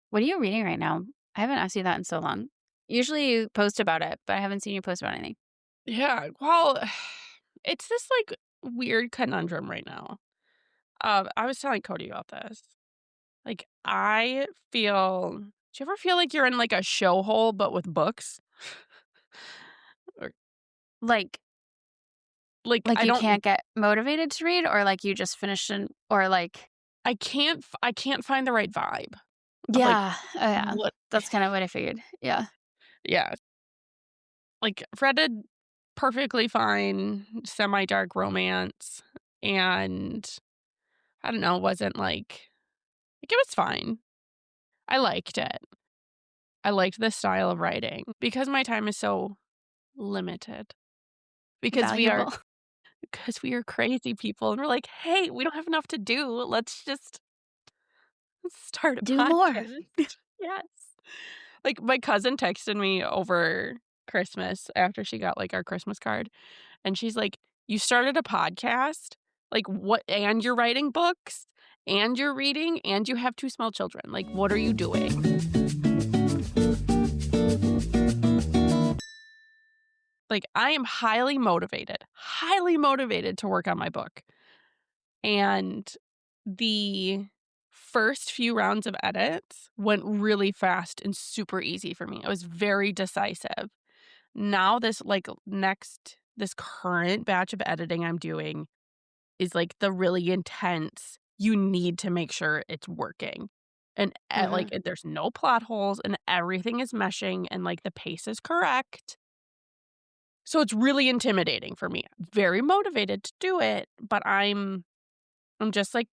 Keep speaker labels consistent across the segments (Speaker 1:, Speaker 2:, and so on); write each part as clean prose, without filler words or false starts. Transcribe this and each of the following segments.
Speaker 1: What are you reading right now? I haven't asked you that in so long. Usually you post about it, but I haven't seen you post about anything.
Speaker 2: Yeah, well, it's this, like, weird conundrum right now. I was telling Cody about this. Like, I feel do you ever feel like you're in, like, a show hole, but with books? Or,
Speaker 1: Like
Speaker 2: like,
Speaker 1: like
Speaker 2: I
Speaker 1: you
Speaker 2: don't
Speaker 1: can't get motivated to read or like you just finished an or like
Speaker 2: I can't find the right vibe of, like,
Speaker 1: yeah. Oh, yeah.
Speaker 2: what
Speaker 1: That's kinda what I figured. Yeah.
Speaker 2: yeah, like, read a perfectly fine semi-dark romance, and I don't know, wasn't like, it was fine. I liked it. I liked the style of writing because my time is so limited. Because we are
Speaker 1: Valuable.
Speaker 2: because we are crazy people and we're like, "Hey, we don't have enough to do. Let's just start a
Speaker 1: Do more.
Speaker 2: podcast." Yes. Like, my cousin texted me over Christmas after she got, like, our Christmas card, and she's like, "You started a podcast? Like, what and you're writing books, and you're reading, and you have 2 small children. Like, what are you doing?" Like, I am highly motivated to work on my book. And the first few rounds of edits went really fast and super easy for me. I was very decisive. Now this current batch of editing I'm doing is like the really intense, you need to make sure it's working. And
Speaker 1: Mhm.
Speaker 2: there's no plot holes and everything is meshing and like the pace is correct. So it's really intimidating for me. Very motivated to do it, but I'm just like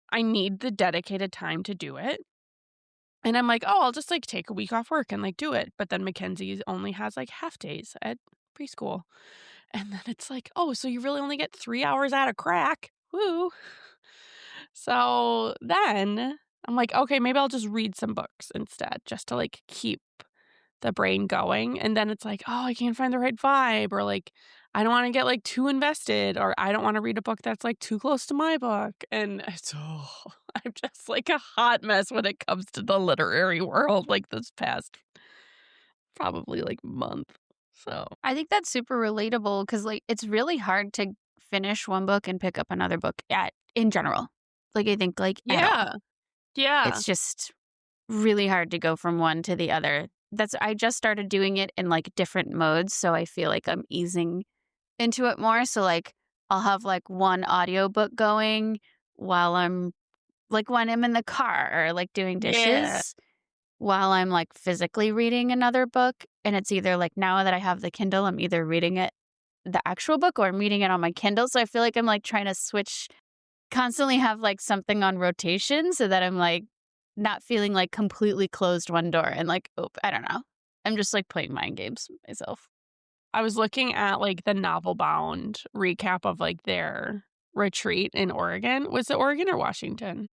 Speaker 2: I need the dedicated time to do it. And I'm like, "Oh, I'll just, like, take a week off work and, like, do it." But then Mackenzie only has, like, half days at preschool. And then it's like, "Oh, so you really only get 3 hours at a crack. Woo." So then I'm like, "Okay, maybe I'll just read some books instead just to, like, keep the brain going." And then it's like, "Oh, I can't find the right vibe," or, like, "I don't wanna get, like, too invested," or, "I don't wanna read a book that's, like, too close to my book." And it's I'm just, like, a hot mess when it comes to the literary world, like, this past probably, like, month. So
Speaker 1: I think that's super relatable because, like, it's really hard to finish one book and pick up another book at in general. Like, I think, like, at all.
Speaker 2: yeah, yeah,
Speaker 1: It's just really hard to go from one to the other. That's I just started doing it in, like, different modes, so I feel like I'm easing into it more. So, like, I'll have, like, one audiobook going while I'm when I'm in the car or, like, doing
Speaker 2: yeah.
Speaker 1: dishes while I'm, like, physically reading another book, and it's either, like, now that I have the Kindle, I'm either reading it the actual book or I'm reading it on my Kindle, so I feel like I'm, like, trying to switch constantly have, like, something on rotation so that I'm, like, not feeling, like, completely closed one door and, like, oop I don't know. I'm just, like, playing mind games with myself.
Speaker 2: I was looking at, like, the Novel Bound recap of, like, their retreat in Oregon. Was it Oregon or Washington?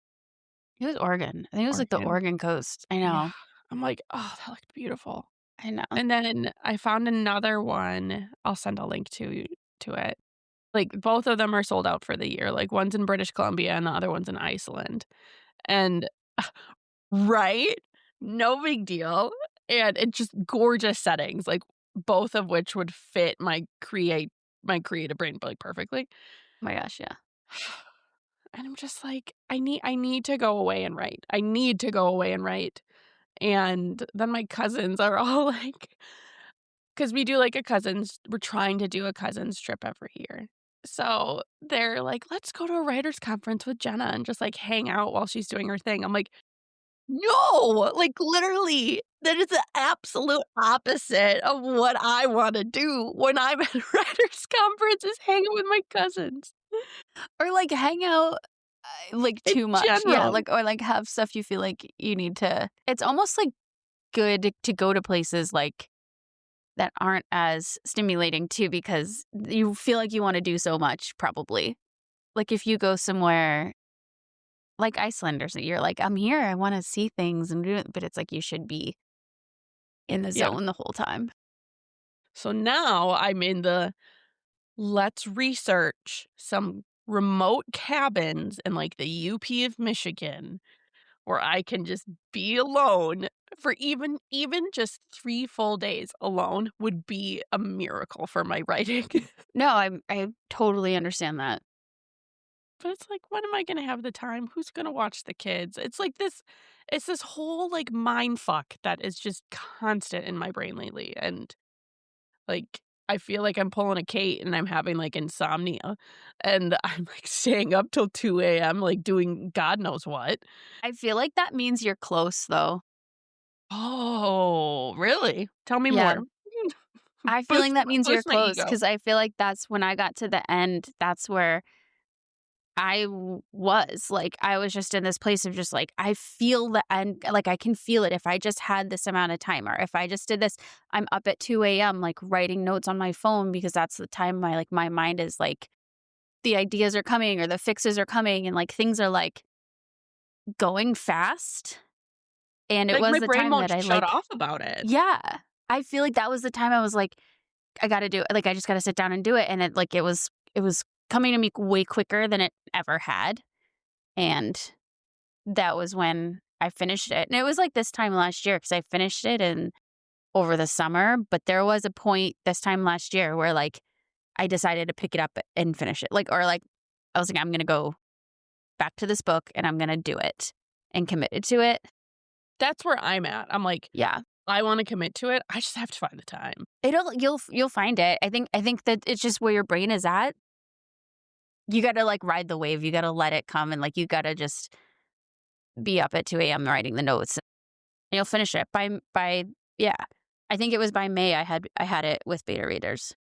Speaker 1: It was Oregon. I think it was, like, the
Speaker 2: Oregon.
Speaker 1: Oregon coast. I
Speaker 2: Yeah.
Speaker 1: know.
Speaker 2: I'm like, "Oh, that looked beautiful."
Speaker 1: I know.
Speaker 2: And then I found another one, I'll send a link to it. Like, both of them are sold out for the year, like, one's in British Columbia and the other one's in Iceland, and right? No big deal, and it's just gorgeous settings, like, both of which would fit my creative brain, like, perfectly.
Speaker 1: Oh my gosh, yeah.
Speaker 2: And I'm just like, I need to go away and write. I need to go away and write. And then my cousins are all like, because we do, like, we're trying to do a cousins trip every year. So, they're like, "Let's go to a writers' conference with Jenna and just, like, hang out while she's doing her thing." I'm like, "No!" Like, literally, that is the absolute opposite of what I wanna do when I'm at a writers' conference is hang out with my cousins
Speaker 1: Or, like, hang out, like,
Speaker 2: in
Speaker 1: too much. Yeah,
Speaker 2: general.
Speaker 1: like or, like, have stuff you feel like you need to it's almost, like, good to go to places, like, that aren't as stimulating too because you feel like you wanna do so much probably. Like, if you go somewhere like Iceland or something, you're like, "I'm here, I wanna see things and do it," but it's like you should be in the
Speaker 2: Yeah.
Speaker 1: zone the whole time.
Speaker 2: So now I'm in the let's research some remote cabins in, like, the UP of Michigan where I can just be alone for even just 3 full days alone would be a miracle for my writing.
Speaker 1: No, I totally understand that.
Speaker 2: But it's like, when am I gonna have the time? Who's gonna watch the kids? It's this whole, like, mind fuck that is just constant in my brain lately, and, like, I feel like I'm pulling a Kate and I'm having, like, insomnia, and I'm, like, staying up till 2 a.m., like, doing God knows what.
Speaker 1: I feel like that means you're close, though.
Speaker 2: Oh, really? Tell me
Speaker 1: Yeah.
Speaker 2: more.
Speaker 1: I'm feeling that means you're
Speaker 2: Boost my
Speaker 1: close
Speaker 2: ego.
Speaker 1: because I feel like that's when I got to the end, that's where was. Like, I was just in this place of just, like, I feel the end, like, I can feel it if I just had this amount of time or if I just did this. I'm up at 2 a.m., like, writing notes on my phone because that's the time my mind is, like, the ideas are coming or the fixes are coming and, like, things are, like, going fast, and it
Speaker 2: Like,
Speaker 1: was
Speaker 2: my
Speaker 1: the
Speaker 2: brain
Speaker 1: time
Speaker 2: won't
Speaker 1: that I,
Speaker 2: shut
Speaker 1: like
Speaker 2: off about it.
Speaker 1: yeah. I feel like that was the time I was like, I gotta do it. Like, I just gotta sit down and do it, and it was coming to me way quicker than it ever had, and that was when I finished it, and it was, like, this time last year because I finished it in over the summer, but there was a point this time last year where, like, I decided to pick it up and finish it, like, I was like, "I'm gonna go back to this book, and I'm gonna do it," and committed to it.
Speaker 2: That's where I'm at. I'm like,
Speaker 1: Yeah.
Speaker 2: I wanna commit to it, I just have to find the time.
Speaker 1: You'll find it. I think that it's just where your brain is at. You gotta, like, ride the wave, you gotta let it come, and, like, you gotta just be up at 2 a.m. writing the notes, and you'll finish it by yeah. I think it was by May I had it with beta readers.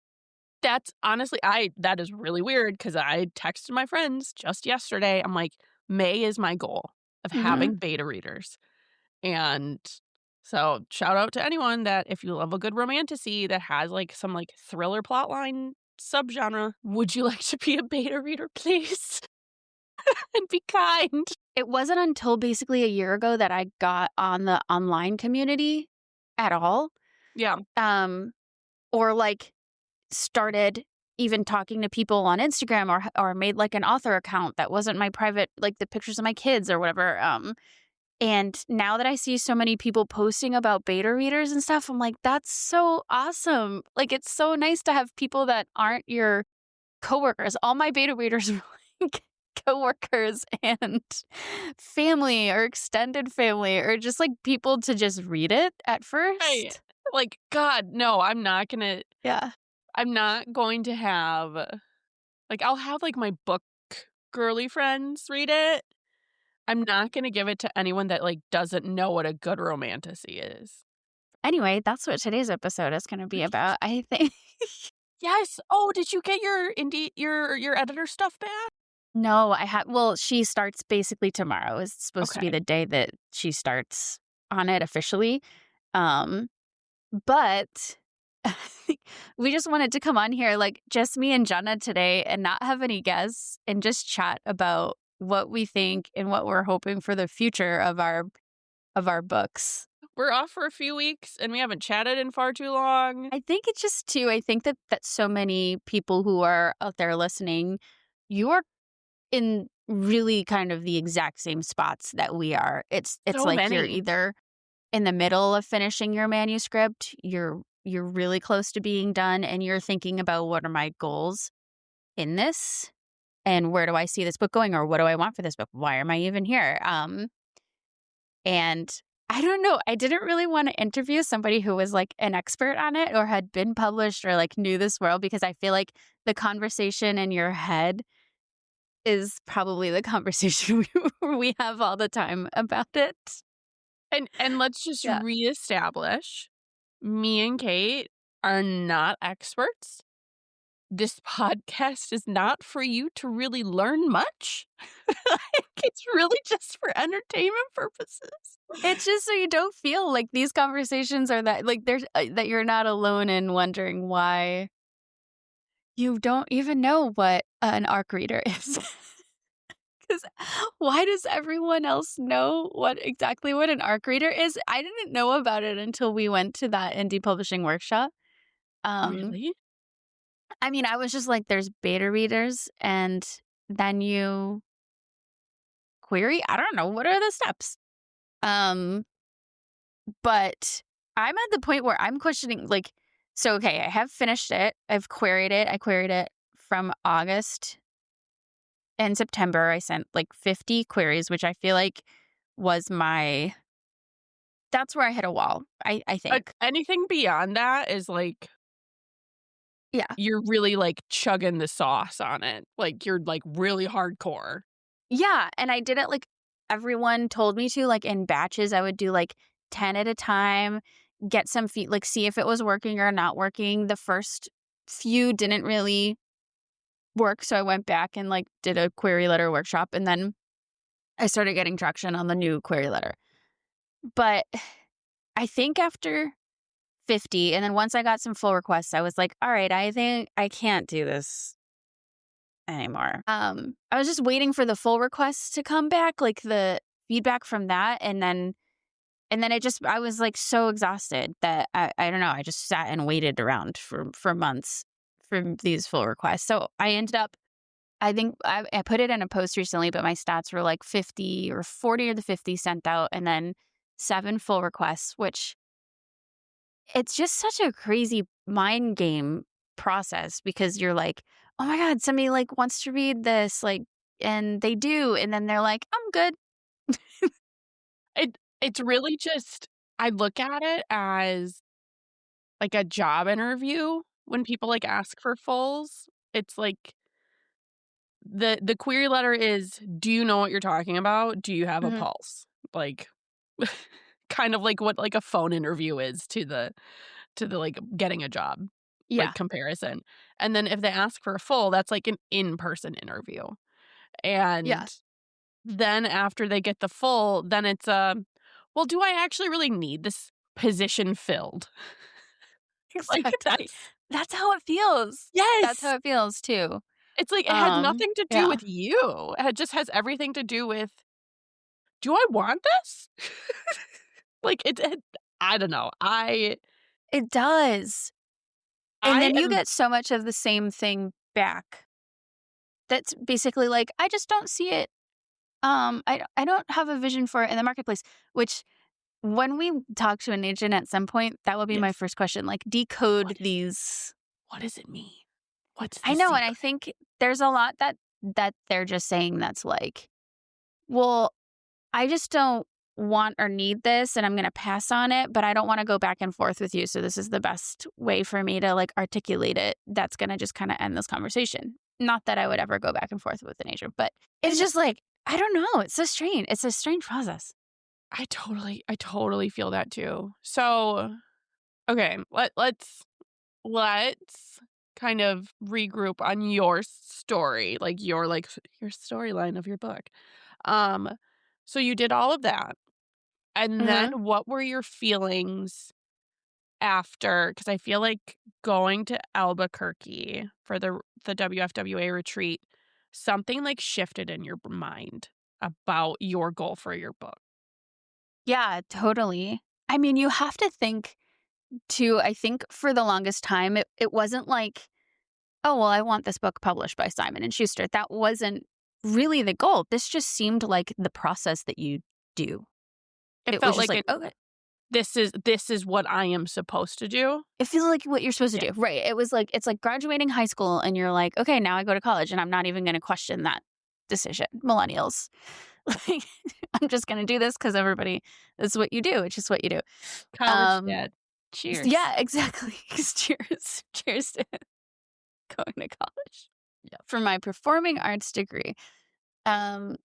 Speaker 2: That's honestly that is really weird because I texted my friends just yesterday. I'm like, "May is my goal of
Speaker 1: Mhm.
Speaker 2: having beta readers." And so, shout out to anyone that if you love a good romantasy that has, like, some, like, thriller plotline subgenre, would you like to be a beta reader, please? And be kind.
Speaker 1: It wasn't until basically a year ago that I got on the online community at all,
Speaker 2: Yeah.
Speaker 1: um, or, like, started even talking to people on Instagram or made, like, an author account that wasn't my private, like, the pictures of my kids or whatever, and now that I see so many people posting about beta readers and stuff, I'm like, "That's so awesome." Like, it's so nice to have people that aren't your coworkers. All my beta readers were, like, coworkers and family or extended family or just, like, people to just read it at
Speaker 2: Right.
Speaker 1: first.
Speaker 2: Like, God, no,
Speaker 1: Yeah.
Speaker 2: I'm not going to have like, I'll have, like, my book girly friends read it. I'm not gonna give it to anyone that, like, doesn't know what a good romantasy is.
Speaker 1: Anyway, that's what today's episode is gonna be about, I think.
Speaker 2: Yes! Oh, did you get your editor stuff back?
Speaker 1: No, well, she starts basically tomorrow is supposed to be
Speaker 2: Okay.
Speaker 1: the day that she starts on it officially. Um, but we just wanted to come on here, like, just me and Jenna today and not have any guests and just chat about what we think and what we're hoping for the future of our books.
Speaker 2: We're off for a few weeks, and we haven't chatted in far too long.
Speaker 1: I think it's just too I think that so many people who are out there listening, you are in really kind of the exact same spots that we are. It's
Speaker 2: So
Speaker 1: like you're
Speaker 2: many.
Speaker 1: either in the middle of finishing your manuscript, you're really close to being done, and you're thinking about what are my goals in this, and where do I see this book going, or what do I want for this book? Why am I even here? And I don't know. I didn't really want to interview somebody who was like an expert on it or had been published or like knew this world because I feel like the conversation in your head is probably the conversation we have all the time about it.
Speaker 2: And let's just
Speaker 1: Yeah.
Speaker 2: reestablish, me and Kate are not experts. This podcast is not for you to really learn much. Like, it's really just for entertainment purposes.
Speaker 1: It's just so you don't feel like these conversations are that like there's that you're not alone in wondering why you don't even know what an ARC reader is. 'Cause why does everyone else know exactly what an ARC reader is? I didn't know about it until we went to that indie publishing workshop. Um,
Speaker 2: Really?
Speaker 1: I mean, I was just like, there's beta readers, and then you query. I don't know. What are the steps? Um, but I'm at the point where I'm questioning, like, so, okay, I have finished it. I've queried it. I queried it from August and September. I sent like 50 queries, which I feel like was that's where I hit a wall, I think.
Speaker 2: Anything beyond that is, like,
Speaker 1: Yeah.
Speaker 2: you're really, like, chugging the sauce on it. Like, you're, like, really hardcore.
Speaker 1: Yeah, and I did it like everyone told me to, like, in batches. I would do, like, 10 at a time, get some like, see if it was working or not working. The first few didn't really work, so I went back and, like, did a query letter workshop, and then I started getting traction on the new query letter. But I think after 50, and then once I got some full requests, I was like, "All right, I think I can't do this anymore." I was just waiting for the full requests to come back, like the feedback from that, and then I was like so exhausted that I don't know, I just sat and waited around for months for these full requests. So I ended up, I think I put it in a post recently, but my stats were like 50 or 40 or the 50 sent out, and then 7 full requests, which it's just such a crazy mind game process because you're like, "Oh my god, somebody, like, wants to read this," like, and they do, and then they're like, "I'm good."
Speaker 2: It's really just I look at it as, like, a job interview when people, like, ask for fulls. It's like the query letter is, "Do you know what you're talking about? Do you have a
Speaker 1: Mhm.
Speaker 2: pulse?" Like, kind of like what, like, a phone interview is to the, like, getting a job, like,
Speaker 1: Yeah.
Speaker 2: comparison. And then if they ask for a full, that's like an in-person interview.
Speaker 1: Yeah.
Speaker 2: And then after they get the full, then it's, "Well, do I actually really need this position filled?" Like,
Speaker 1: Exactly. That's how it feels. That's
Speaker 2: yes!
Speaker 1: how it feels too.
Speaker 2: It's like, it has nothing to do
Speaker 1: Yeah.
Speaker 2: with you. It just has everything to do with, "Do I want this?" Like, I don't know.
Speaker 1: It does. And
Speaker 2: I
Speaker 1: then you
Speaker 2: am
Speaker 1: get so much of the same thing back. That's basically like, "I just don't see it. I don't have a vision for it in the marketplace," which when we talk to an agent at some point, that will be my
Speaker 2: yes.
Speaker 1: first question, like,
Speaker 2: What
Speaker 1: decode
Speaker 2: is
Speaker 1: these.
Speaker 2: what does it mean? What's
Speaker 1: I
Speaker 2: the
Speaker 1: know, and I
Speaker 2: secret?
Speaker 1: think there's a lot that they're just saying that's like, "Well, I just don't want or need this, and I'm gonna pass on it, but I don't wanna go back and forth with you, so this is the best way for me to, like, articulate it that's gonna just kinda end this conversation." Not that I would ever go back and forth with an agent, but it's
Speaker 2: And
Speaker 1: just like, I don't know, it's so strange. It's a strange process.
Speaker 2: I totally feel that too. So, okay, let's kind of regroup on your story, your storyline of your book. Um, so you did all of that, and
Speaker 1: Mhm.
Speaker 2: then what were your feelings after? Because I feel like going to Albuquerque for the WFWA retreat, something, like, shifted in your mind about your goal for your book.
Speaker 1: Yeah, totally. I mean, you have to think too, I think for the longest time, it wasn't like, "Oh, well, I want this book published by Simon& and Schuster." That wasn't really the goal. This just seemed like the process that you do.
Speaker 2: It
Speaker 1: It was
Speaker 2: felt
Speaker 1: just
Speaker 2: like
Speaker 1: like, "Okay."
Speaker 2: this is what I am supposed to do.
Speaker 1: It feels like what you're supposed to
Speaker 2: Yeah.
Speaker 1: do. Right. It was like it's like graduating high school and you're like, "Okay, now I go to college and I'm not even gonna question that decision." Millennials. Like, I'm just gonna do this because everybody this is what you do. It's just what you do.
Speaker 2: College
Speaker 1: Um,
Speaker 2: debt. Cheers.
Speaker 1: yeah, exactly. Cheers. Cheers to going to college.
Speaker 2: Yep.
Speaker 1: For my performing arts degree. Um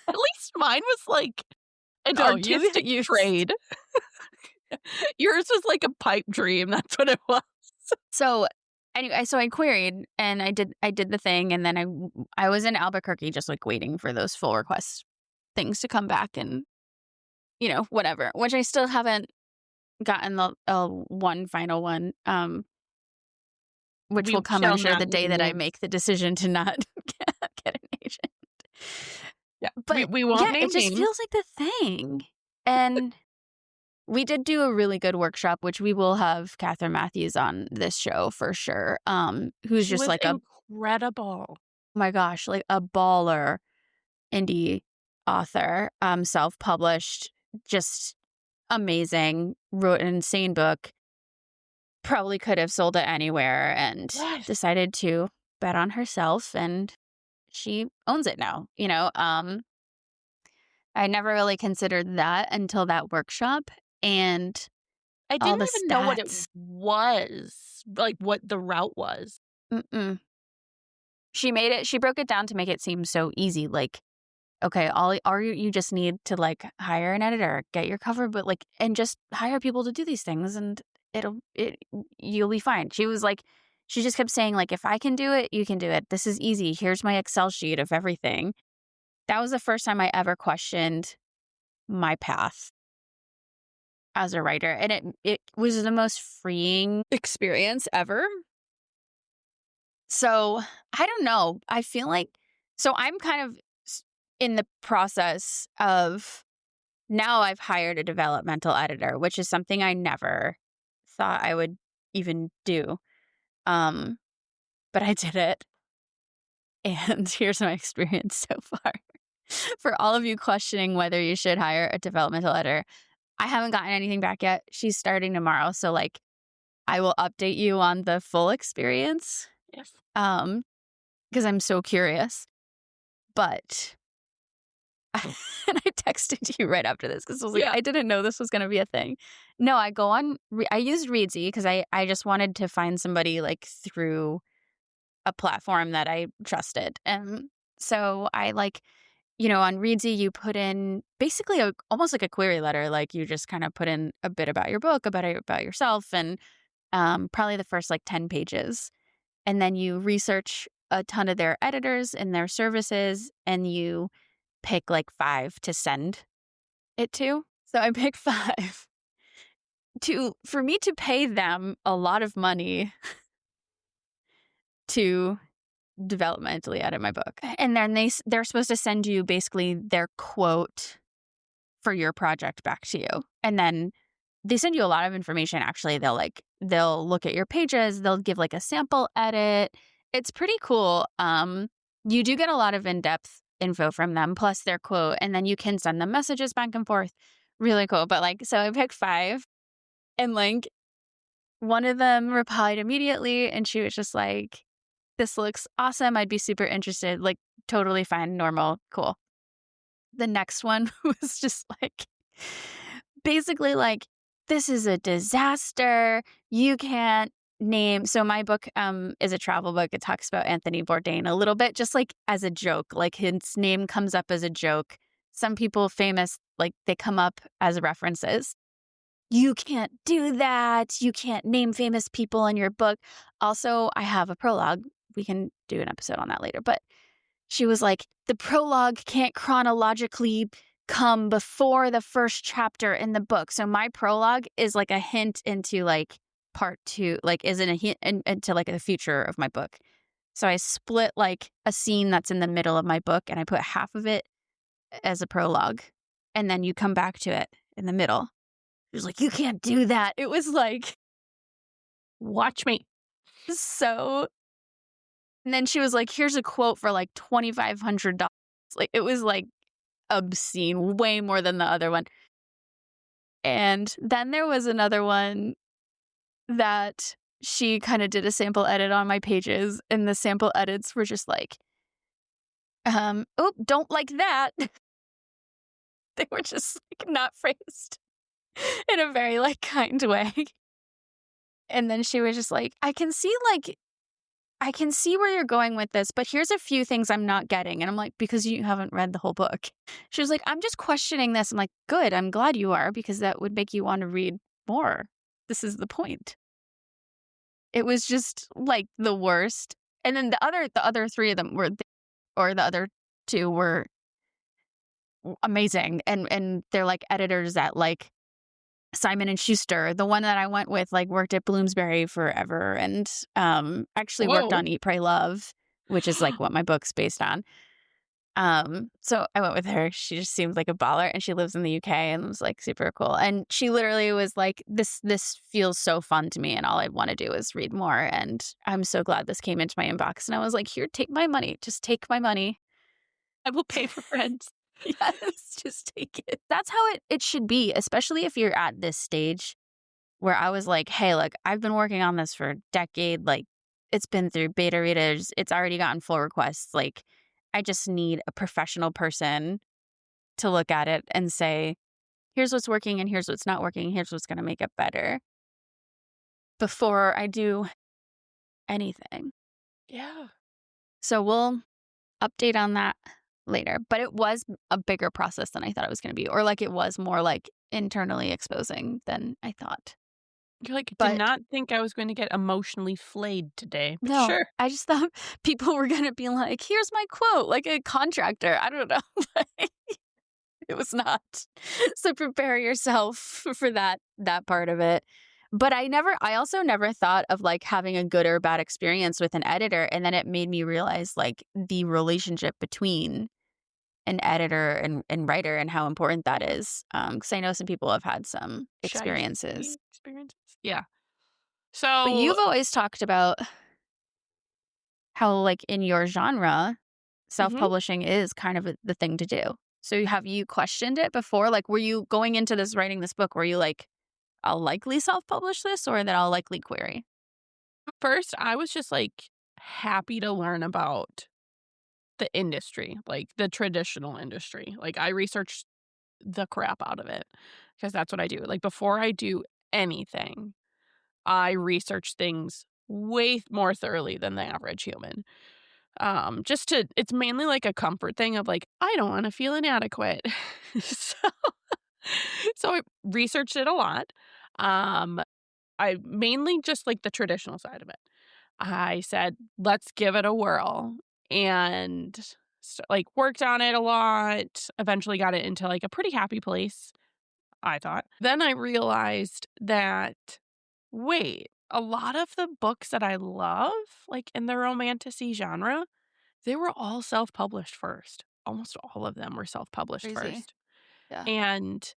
Speaker 2: At least mine was, like, an
Speaker 1: Oh, you
Speaker 2: artistic
Speaker 1: you
Speaker 2: trade. Yours was like a pipe dream, that's what it was.
Speaker 1: so anyway, so I queried and I did the thing, and then I was in Albuquerque just like waiting for those full request things to come back, and whatever, which I still haven't gotten the one final one, which
Speaker 2: We
Speaker 1: will come, I'm
Speaker 2: shall
Speaker 1: sure,
Speaker 2: not
Speaker 1: the day that I
Speaker 2: name
Speaker 1: make the decision to not get an agent.
Speaker 2: yeah, we
Speaker 1: But
Speaker 2: we won't
Speaker 1: yeah, it
Speaker 2: name
Speaker 1: just
Speaker 2: names.
Speaker 1: feels like the thing. And we did do a really good workshop, which we will have Catherine Matthews on this show for sure. Who's
Speaker 2: She
Speaker 1: just
Speaker 2: was
Speaker 1: like a,
Speaker 2: incredible.
Speaker 1: my gosh, like a baller indie. author, self-published, just amazing, wrote an insane book, probably could have sold it anywhere and
Speaker 2: Yes.
Speaker 1: decided to bet on herself, and she owns it now, I never really considered that until that workshop and
Speaker 2: I
Speaker 1: all
Speaker 2: didn't
Speaker 1: the
Speaker 2: even know what it
Speaker 1: stats.
Speaker 2: was, like, what the route was.
Speaker 1: Mm-mm. She broke it down to make it seem so easy, like, okay, all you just need to, like, hire an editor, get your cover, but, like, and just hire people to do these things, and you'll be fine. She was like, she just kept saying, like, "If I can do it, you can do it. This is easy. Here's my Excel sheet of everything." That was the first time I ever questioned my path as a writer, and it was the most freeing experience ever. So, I don't know. I feel like I'm kind of in the process of now I've hired a developmental editor, which is something I never thought I would even do. Um, but I did it. And here's my experience so far. For all of you questioning whether you should hire a developmental editor, I haven't gotten anything back yet. She's starting tomorrow. So, like, I will update you on the full experience.
Speaker 2: Yes.
Speaker 1: Because I'm so curious. But and I texted you right after this because I was like,
Speaker 2: Yeah.
Speaker 1: I didn't know this was going to be a thing. No, I go on. I used Readsy because I just wanted to find somebody like through a platform that I trusted, and so I like on Readsy you put in basically almost like a query letter. Like you just kind of put in a bit about your book, about yourself, and probably the first like 10 pages, and then you research a ton of their editors and their services, and you pick like 5 to send it to. So I picked 5 for me to pay them a lot of money to developmentally edit my book. And then they're supposed to send you basically their quote for your project back to you. And then they send you a lot of information. Actually, they'll look at your pages, they'll give like a sample edit. It's pretty cool. You do get a lot of in-depth info from them, plus their quote, and then you can send them messages back and forth. Really cool. But like, so I picked 5, and like one of them replied immediately, and she was just like, "This looks awesome. I'd be super interested." Like, totally fine, normal, cool. The next one was just like, basically like, "This is a disaster. You can't name." So my book is a travel book. It talks about Anthony Bourdain a little bit, just like as a joke. Like his name comes up as a joke. Some people famous, like they come up as references. You can't do that. You can't name famous people in your book. Also, I have a prologue. We can do an episode on that later. But she was like, the prologue can't chronologically come before the first chapter in the book. So my prologue is like a hint into like part 2, like isn't a hint into like the future of my book. So I split like a scene that's in the middle of my book and I put half of it as a prologue. And then you come back to it in the middle. She was like, you can't do that. It was like,
Speaker 2: watch me.
Speaker 1: so. And then she was like, here's a quote for like $2,500. Like, it was like obscene, way more than the other one. And then there was another one that she kind of did a sample edit on my pages, and the sample edits were just like, oh, don't like that. They were just like not phrased in a very like kind way. And then she was just like, I can see where you're going with this, but here's a few things I'm not getting. And I'm like, because you haven't read the whole book. She was like, I'm just questioning this. I'm like, good. I'm glad you are, because that would make you want to read more. This is the point. It was just like the worst. And then the other 3 of them were, or the other 2 were amazing. And they're like editors at like Simon and Schuster. The one that I went with like worked at Bloomsbury forever and actually worked on Eat, Pray, Love, which is like what my book's based on. So I went with her. She just seemed like a baller, and she lives in the UK and was like super cool. And she literally was like, this feels so fun to me, and all I want to do is read more. And I'm so glad this came into my inbox. And I was like, here, take my money. Just take my money.
Speaker 2: I will pay for friends.
Speaker 1: Yes, just take it. That's how it should be, especially if you're at this stage where I was like, "Hey, look, I've been working on this for a decade, like, it's been through beta readers, it's already gotten full requests, like, I just need a professional person to look at it and say, 'Here's what's working and here's what's not working, here's what's gonna make it better,' before I do anything."
Speaker 2: Yeah.
Speaker 1: So we'll update on that later, but it was a bigger process than I thought it was gonna be, or, like, it was more, like, internally exposing than I thought.
Speaker 2: You're like, "Did
Speaker 1: But
Speaker 2: not think I was going to get emotionally flayed today, but
Speaker 1: no,
Speaker 2: sure."
Speaker 1: I just thought people were gonna be like, "Here's my quote," like a contractor, I don't know, but it was not. So prepare yourself for that part of it. But I also never thought of, like, having a good or bad experience with an editor, and then it made me realize, like, the relationship between an editor and writer and how important that is. Because I know some people have had some
Speaker 2: Shiesty
Speaker 1: experiences.
Speaker 2: experiences? Yeah.
Speaker 1: But
Speaker 2: So
Speaker 1: you've always talked about how, like, in your genre,
Speaker 2: mhm.
Speaker 1: self-publishing is kind of the thing to do. So have you questioned it before? Like, were you going into this writing this book, were you like, "I'll likely self-publish this," or that I'll likely query?
Speaker 2: First, I was just, like, happy to learn about the industry, like, the traditional industry. Like, I researched the crap out of it because that's what I do. Like, before I do anything, I research things way more thoroughly than the average human. Just to it's mainly like a comfort thing of, like, I don't wanna feel inadequate. So so I researched it a lot. Um, I mainly just like the traditional side of it. I said, "Let's give it a whirl," and like, worked on it a lot, eventually got it into, like, a pretty happy place, I thought. Then I realized that, wait, a lot of the books that I love, like, in the romantasy genre, they were all self-published first. Almost all of them were self-published
Speaker 1: Crazy.
Speaker 2: first,
Speaker 1: Yeah.
Speaker 2: and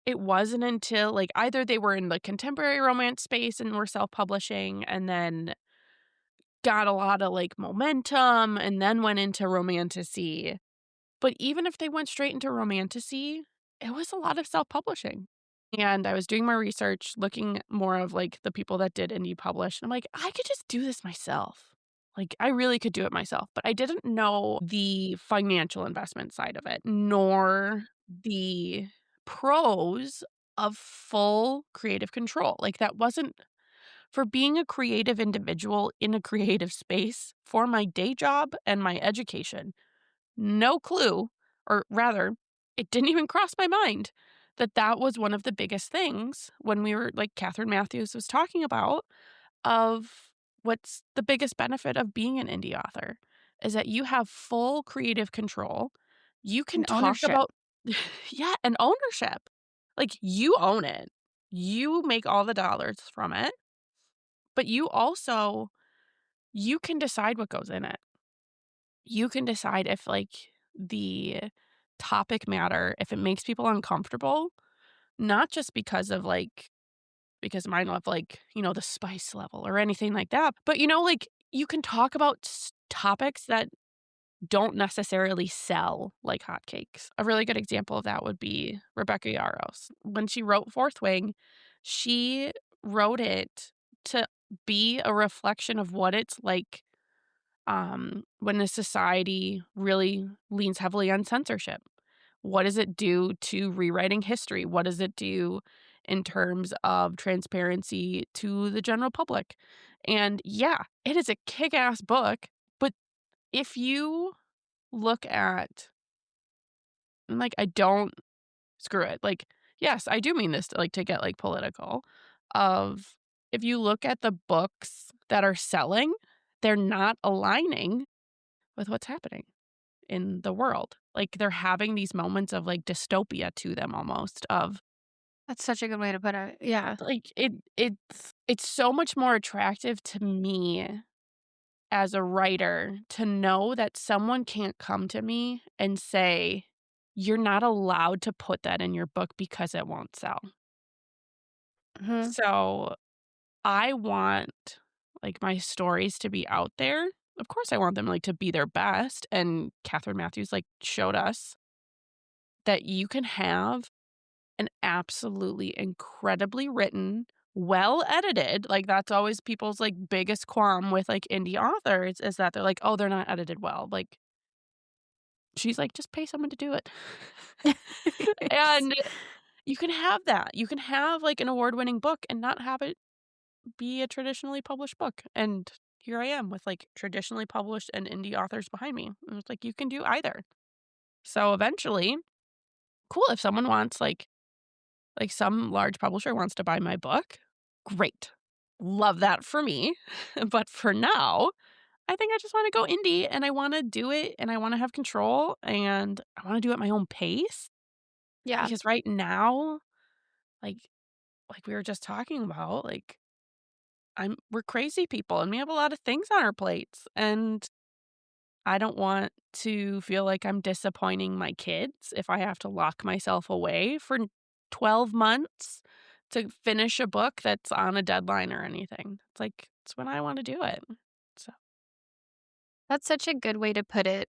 Speaker 2: it wasn't until, like, either they were in the contemporary romance space and were self-publishing and then got a lot of, like, momentum and then went into romantasy. But even if they went straight into romantasy, it was a lot of self-publishing. And I was doing my research, looking more of, like, the people that did indie publish, and I'm like, "I could just do this myself." Like, I really could do it myself, but I didn't know the financial investment side of it, nor the pros of full creative control. Like, that wasn't for being a creative individual in a creative space for my day job and my education. No clue, or rather, it didn't even cross my mind that that was one of the biggest things when we were like Catherine Matthews was talking about of what's the biggest benefit of being an indie author is that you have full creative control. You can
Speaker 1: And
Speaker 2: talk
Speaker 1: ownership.
Speaker 2: about yeah, and ownership. Like you own it. You make all the dollars from it, but you can decide what goes in it. You can decide if, like, the topic matter, if it makes people uncomfortable, not just because of, like because mine love, like, the spice level or anything like that, but, like, you can talk about topics that don't necessarily sell like hotcakes. A really good example of that would be Rebecca Yarros. When she wrote Fourth Wing, she wrote it to be a reflection of what it's like when a society really leans heavily on censorship. What does it do to rewriting history? What does it do in terms of transparency to the general public? And yeah, it is a kick ass book. But if you look at, and like, I don't screw it. Like, yes, I do mean this to, like, to get like political. Of if you look at the books that are selling, they're not aligning with what's happening in the world. Like, they're having these moments of, like, dystopia to them almost of,
Speaker 1: That's such a good way to put it. Yeah.
Speaker 2: like, it's so much more attractive to me as a writer to know that someone can't come to me and say, "You're not allowed to put that in your book because it won't sell."
Speaker 1: Mhm.
Speaker 2: So, I want, like, my stories to be out there. Of course, I want them, like, to be their best, and Catherine Matthews, like, showed us. that you can have an absolutely incredibly written, well edited, like, that's always people's, like, biggest qualm with, like, indie authors is that they're like, "Oh, they're not edited well." Like, she's like, "Just pay someone to do it." And you can have that. You can have, like, an award-winning book and not have it be a traditionally published book, and here I am with, like, traditionally published and indie authors behind me, and it's like, you can do either. So, eventually, cool, if someone wants, like, some large publisher wants to buy my book, great. Love that for me. But for now, I think I just wanna go indie, and I wanna do it, and I wanna have control, and I wanna do it at my own pace,
Speaker 1: Yeah.
Speaker 2: because right now, like we were just talking about, like, we're crazy people, and we have a lot of things on our plates, and I don't want to feel like I'm disappointing my kids if I have to lock myself away for 12 months to finish a book that's on a deadline or anything. It's like, it's when I wanna do it. So
Speaker 1: That's such a good way to put it.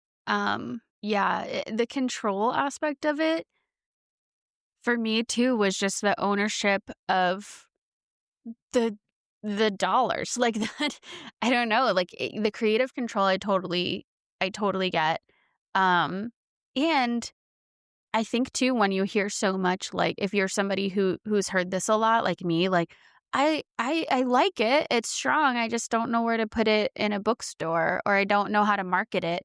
Speaker 1: Yeah, the control aspect of it for me too was just the ownership of the the dollars. Like that I don't know, like the creative control I totally get. Um and I think too when you hear so much like if you're somebody who's heard this a lot like me, like I like it. It's strong. I just don't know where to put it in a bookstore or I don't know how to market it.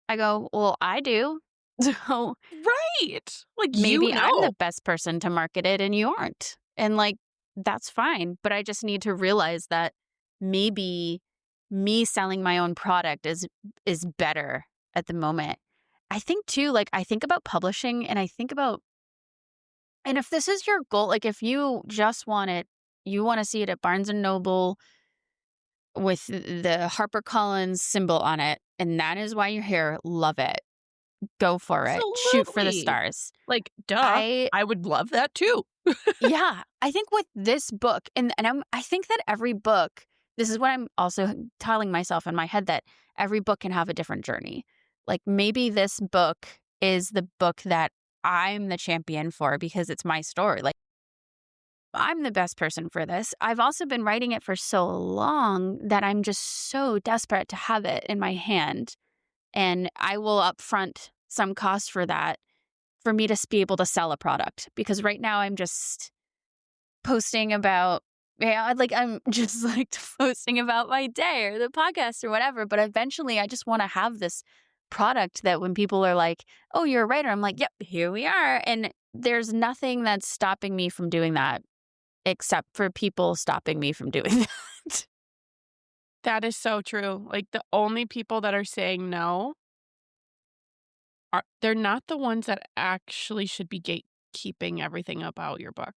Speaker 1: I go, "Well, I do." So
Speaker 2: right! Like, you
Speaker 1: maybe I'm the
Speaker 2: know.
Speaker 1: best person to market it and you aren't. And like that's fine, but I just need to realize that maybe me selling my own product is better at the moment. I think too like I think about publishing and I think about and if this is your goal, like if you just want it, you want to see it at Barnes and Noble with the HarperCollins symbol on it and that is why you're here, love it. Go for it. Shoot for the
Speaker 2: Absolutely.
Speaker 1: stars.
Speaker 2: Like, duh,
Speaker 1: I
Speaker 2: I would love that too.
Speaker 1: Yeah, I think with this book, and I think that every book, this is what I'm also telling myself in my head that every book can have a different journey. Like maybe this book is the book that I'm the champion for because it's my story. Like I'm the best person for this. I've also been writing it for so long that I'm just so desperate to have it in my hand. And I will upfront some cost for that for me to be able to sell a product because right now I'm just posting about yeah, like I'm just like posting about my day or the podcast or whatever. But eventually I just want to have this product that when people are like, oh, you're a writer, I'm like, yep, here we are. And there's nothing that's stopping me from doing that except for people stopping me from doing that.
Speaker 2: That is so true. Like, the only people that are saying no they're not the ones that actually should be gatekeeping everything about your book.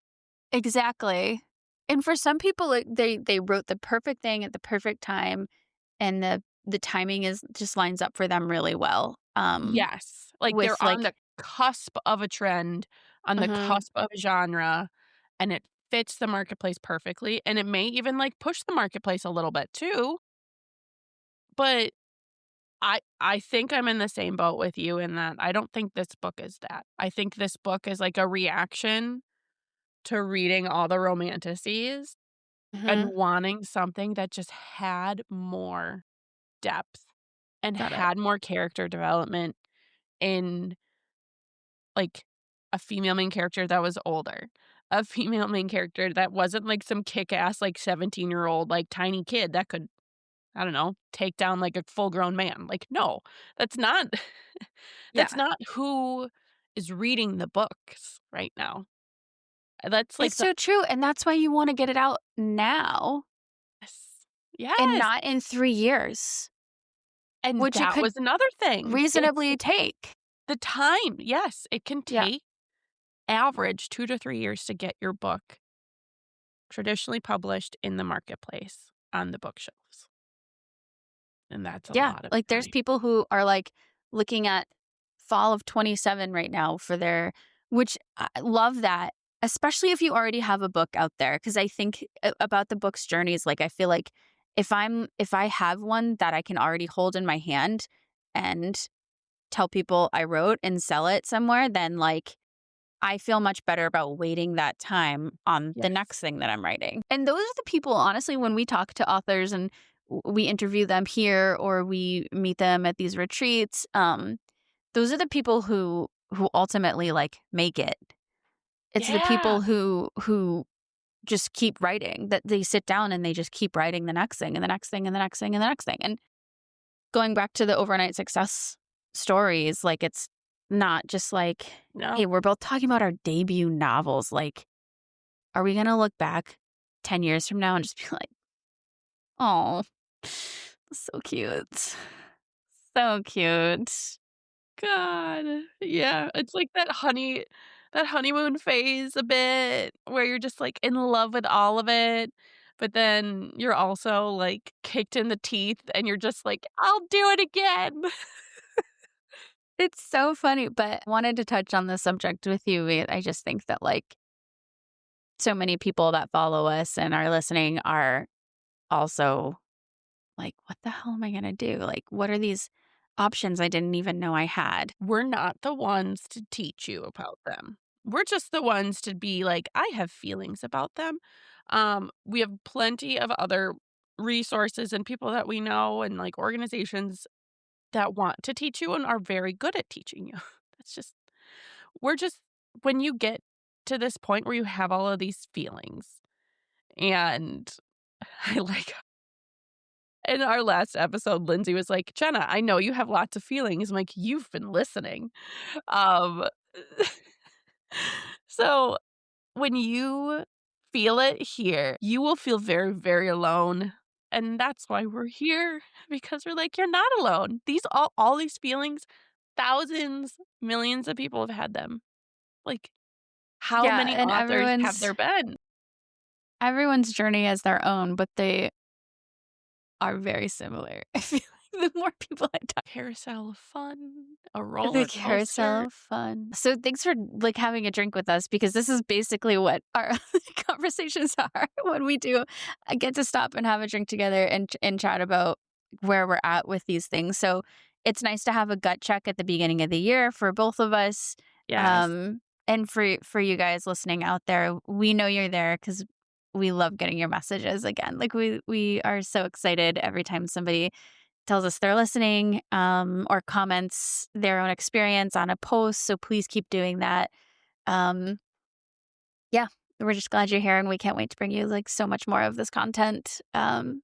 Speaker 1: Exactly. And for some people, they wrote the perfect thing at the perfect time, and the timing is just lines up for them really well.
Speaker 2: Yes. Like,
Speaker 1: With
Speaker 2: they're on
Speaker 1: like,
Speaker 2: the cusp of a trend, on the
Speaker 1: mhm,
Speaker 2: cusp of a genre, and it fits the marketplace perfectly, and it may even, like, push the marketplace a little bit too, but I think I'm in the same boat with you in that I don't think this book is that. I think this book is, like, a reaction to reading all the romanticities and
Speaker 1: mhm,
Speaker 2: wanting something that just had more depth and
Speaker 1: got it.
Speaker 2: had more character development in, like, a female main character that was older, a female main character that wasn't, like, some kick-ass, like, 17-year-old, like, tiny kid that could, I don't know, take down, like, a full-grown man. Like, no, that's not that's
Speaker 1: Yeah.
Speaker 2: not who is reading the books right now. That's,
Speaker 1: It's
Speaker 2: like, the
Speaker 1: so true, and that's why you wanna get it out now
Speaker 2: yes.
Speaker 1: and
Speaker 2: Yes,
Speaker 1: not in 3 years,
Speaker 2: and
Speaker 1: which it
Speaker 2: that
Speaker 1: could
Speaker 2: was another thing. It's
Speaker 1: reasonably take.
Speaker 2: the time. Yes, it can
Speaker 1: Yeah.
Speaker 2: take average 2 to 3 years to get your book traditionally published in the marketplace on the bookshelves, and that's a
Speaker 1: Yeah,
Speaker 2: lot of
Speaker 1: like, there's
Speaker 2: time.
Speaker 1: people who are, like, looking at fall of '27 right now for their which I love that, especially if you already have a book out there. Because I think about the book's journeys, like, I feel like if I have one that I can already hold in my hand and tell people I wrote and sell it somewhere, then like I feel much better about waiting that time on the
Speaker 2: Yes.
Speaker 1: next thing that I'm writing. And those are the people, honestly, when we talk to authors and we interview them here or we meet them at these retreats, those are the people who ultimately like make it. It's the
Speaker 2: Yeah.
Speaker 1: people who just keep writing, that they sit down and they just keep writing the next thing and the next thing and the next thing and the next thing. And going back to the overnight success stories, like it's not just like,
Speaker 2: No.
Speaker 1: hey, we're both talking about our debut novels. Like, are we going to look back 10 years from now and just be like, oh, so cute. So cute.
Speaker 2: God. Yeah, it's like that honeymoon phase a bit where you're just, like, in love with all of it, but then you're also, like, kicked in the teeth and you're just like, "I'll do it again."
Speaker 1: It's so funny, but wanted to touch on this subject with you. I just think that like so many people that follow us and are listening are also like, what the hell am I going to do? Like, what are these options I didn't even know I had?
Speaker 2: We're not the ones to teach you about them. We're just the ones to be like, "I have feelings about them." We have plenty of other resources and people that we know and, like, organizations that want to teach you and are very good at teaching you. That's just we're just when you get to this point where you have all of these feelings and I like in our last episode, Lindsay was like, "Jenna, I know you have lots of feelings." I'm like, "You've been listening." Um, so when you feel it here, you will feel very, very alone. And that's why we're here because we're like, you're not alone. These all these feelings, thousands, millions of people have had them. Like, how
Speaker 1: Yeah,
Speaker 2: many
Speaker 1: and
Speaker 2: authors have there been?
Speaker 1: everyone's journey is their own, but they are very similar. I feel like the more people I talk,
Speaker 2: Carousel of fun, a
Speaker 1: the
Speaker 2: roller
Speaker 1: carousel
Speaker 2: coaster.
Speaker 1: of fun. So thanks for like having a drink with us because this is basically what our conversations are when we do get to stop and have a drink together and chat about where we're at with these things. So it's nice to have a gut check at the beginning of the year for both of us.
Speaker 2: Yes.
Speaker 1: And for you guys listening out there, we know you're there because we love getting your messages again. Like we are so excited every time somebody tells us they're listening, or comments their own experience on a post. So please keep doing that. Um, yeah, we're just glad you're here and we can't wait to bring you like so much more of this content in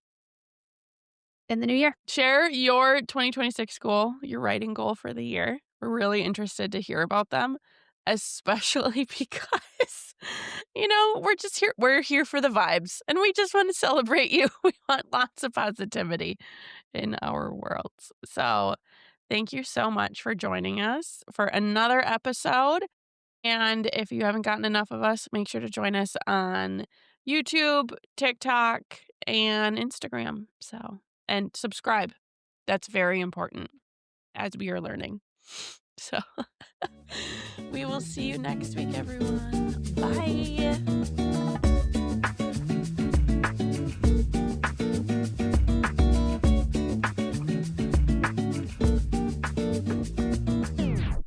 Speaker 1: the new year.
Speaker 2: Share your 2026 goal, your writing goal for the year. We're really interested to hear about them, especially because, we're here for the vibes and we just want to celebrate you. We want lots of positivity in our worlds. So, thank you so much for joining us for another episode. And if you haven't gotten enough of us, make sure to join us on YouTube, TikTok, and Instagram. So, and subscribe. That's very important as we are learning. So, we will see you next week, everyone. Bye.